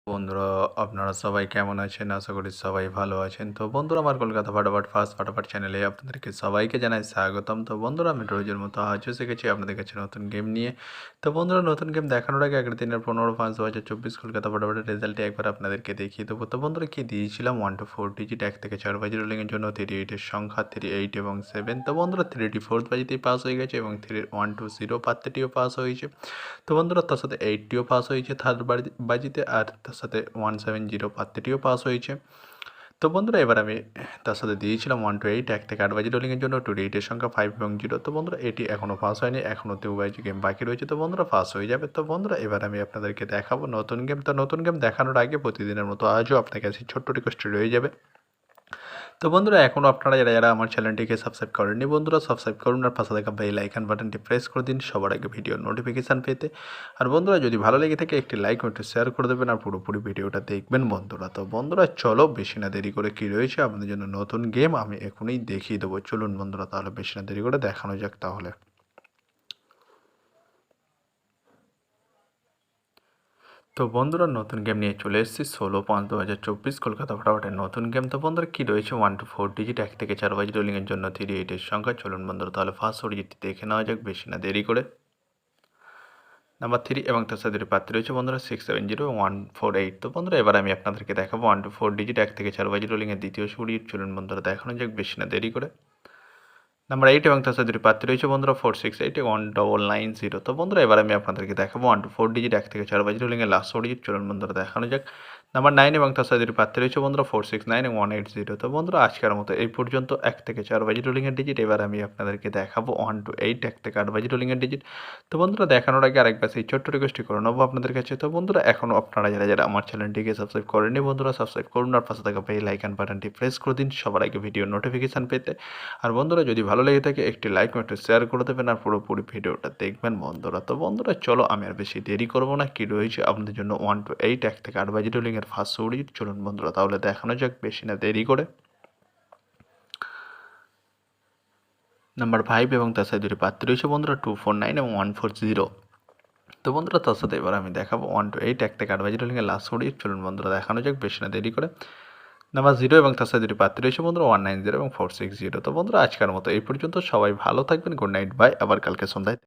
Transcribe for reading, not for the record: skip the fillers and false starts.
বন্ধুরা, আপনারা সবাই কেমন আছেন? আশা করি সবাই ভালো আছেন। তো বন্ধুরা, আমার কলকাতা ফাটাফাট ফার্স্ট ফাটাফাট চ্যানেলে আপনাদেরকে সবাইকে জানাই স্বাগতম। তো বন্ধুরা, আমি রোজের মতো আজও এসে গেছি আপনাদের কাছে নতুন গেম নিয়ে। তো বন্ধুরা, নতুন গেম দেখানোর আগে আগের দিনের 15/5/2024 কলকাতা ফাটাফাটের রেজাল্টটি একবার আপনাদেরকে দেখিয়ে দেবো। তো বন্ধুরা, কি দিয়েছিলাম 1 to 4 ডিজিট 1 থেকে 4 বাজি রোলিংয়ের জন্য 38 এর সংখ্যা 38 এবং 7। তো বন্ধুরা, 3 4th বাজিতেই পাস হয়ে গেছে এবং 1 to 0 পাত্রটিও পাস হয়েছে। তো বন্ধুরা, তার সাথে 80ও পাস হয়েছে থার্ড বাজিতে, আর তার সাথে 170 পাত্রটিও পাস হয়েছে। তো বন্ধুরা, এবার আমি তার সাথে দিয়েছিলাম 1 to 8 1 থেকে 8 বাজি রোলিংয়ের জন্য 2 8 এর সংখ্যা 5 এবং 0। তো বন্ধুরা, এটি এখনও পাস হয়নি, এখনও 2 বাজি গেম বাকি রয়েছে। তো বন্ধুরা, পাস হয়ে যাবে। তো বন্ধুরা, এবার আমি আপনাদেরকে দেখাবো নতুন গেম। তো নতুন গেম দেখানোর আগে প্রতিদিনের মতো আজও আপনার কাছে ছোট্ট রিকোয়েস্ট রয়ে যাবে। তো বন্ধুরা, এখনও আপনারা যারা যারা আমার চ্যানেলটিকে সাবস্ক্রাইব করেননি, বন্ধুরা সাবস্ক্রাইব করুন আর পাশে থাকা বেল আইকন বাটনটি প্রেস করে দিন সবার আগে ভিডিওর নোটিফিকেশান পেতে। আর বন্ধুরা, যদি ভালো লেগে থাকে একটি লাইক ও একটু শেয়ার করে দেবেন আর পুরোপুরি ভিডিওটা দেখবেন বন্ধুরা। তো বন্ধুরা, চলো বেশি না দেরি করে কী রয়েছে আপনাদের জন্য নতুন গেম আমি এখনই দেখিয়ে দেবো। চলুন বন্ধুরা, তাহলে বেশি না দেরি করে দেখানো যাক তাহলে। তো বন্ধুরা, নতুন গেম নিয়ে চলে এসেছি 16/5/2024 কলকাতা ফাটাফাটের নতুন গেম। তো বন্ধুরা, কী রয়েছে 1 to 4 ডিজিট 1 থেকে 4 বাজি রোলিংয়ের জন্য 38 এর সংখ্যা। চলুন বন্ধুরা, তাহলে ফার্স্ট ডিজিটটি দেখে নেওয়া যাক বেশি না দেরি করে। নাম্বার 3 এবং তার সাথে দুটি প্রার্থী রয়েছে বন্ধুরা 670 এবং 148। তো বন্ধুরা, এবার আমি আপনাদেরকে দেখাবো 1 to 4 ডিজিট 1 থেকে 4 বাজি রোলিংয়ের দ্বিতীয় সুড়ি। চলুন বন্ধুরা, দেখানো যাক বেশি না দেরি করে। নাম্বার 8 এবং তার সাথে দুটি প্রার্থী রয়েছে বন্ধুরা 468 এবং 1990। তো বন্ধুরা, এবার আমি আপনাদেরকে দেখাবো 1 to 4 ডিজিট 1 থেকে 4 বাজি রোলিংয়ের লাস্ট ডিজিট। চলুন বন্ধুরা, দেখানো যাক। নাম্বার 9 এবং তার সাথে দুটি প্রার্থী রয়েছে বন্ধুরা 469 এবং 180। তো বন্ধুরা, আজকের মতো এই পর্যন্ত 1 থেকে 4 বাজি রোলিংয়ের ডিজিট। এবার আমি আপনাদেরকে দেখাবো 1 to 8 1 থেকে 8 বাজি রোলিংয়ের ডিজিট। তো বন্ধুরা, দেখানোর আগে আরেকবার সেই ছোট্ট রিকোয়েস্টটি করে নেবো আপনাদের কাছে। তো বন্ধুরা, এখনও আপনারা যারা যারা আমার চ্যানেলটিকে সাবস্ক্রাইব করেননি, বন্ধুরা সাবস্ক্রাইব করুন আর পাশে থাকা বেল আইকন বাটনটি প্রেস করে দিন সবার আগে ভিডিও নোটিফিকেশান পেতে। আর বন্ধুরা, যদি ভালো লেগে থাকে একটি লাইক ও একটু শেয়ার করে দেবেন আর পুরোপুরি ভিডিওটা দেখবেন বন্ধুরা। তো বন্ধুরা, চলো আমি আর বেশি দেরি করবো না। কি রয়েছে আপনাদের জন্য 1 to 8 1 থেকে 8 বাজি রোলিংয়ের ফার্স্ট সুড়ি। চলুন বন্ধুরা, তাহলে দেখানো যাক বেশি না দেরি করে। নাম্বার 5 এবং তার সাথে দুটি প্রার্থী রয়েছে বন্ধুরা 249 এবং 140। তো বন্ধুরা, তার সাথে এবার আমি দেখাবো 1 to 8 1 থেকে 8 বাজি রোলিংয়ের লাস্ট সুড়ি। চলুন বন্ধুরা, দেখানো যাক বেশি না দেরি করে। নাম্বার 0 এবং তার সাথে দুটি প্রার্থী রয়েছে বন্ধুরা 190 এবং 460। তো বন্ধুরা, আজকের মতো এই পর্যন্ত। সবাই ভালো থাকবেন। Good night, bye. আবার কালকে সন্ধ্যায়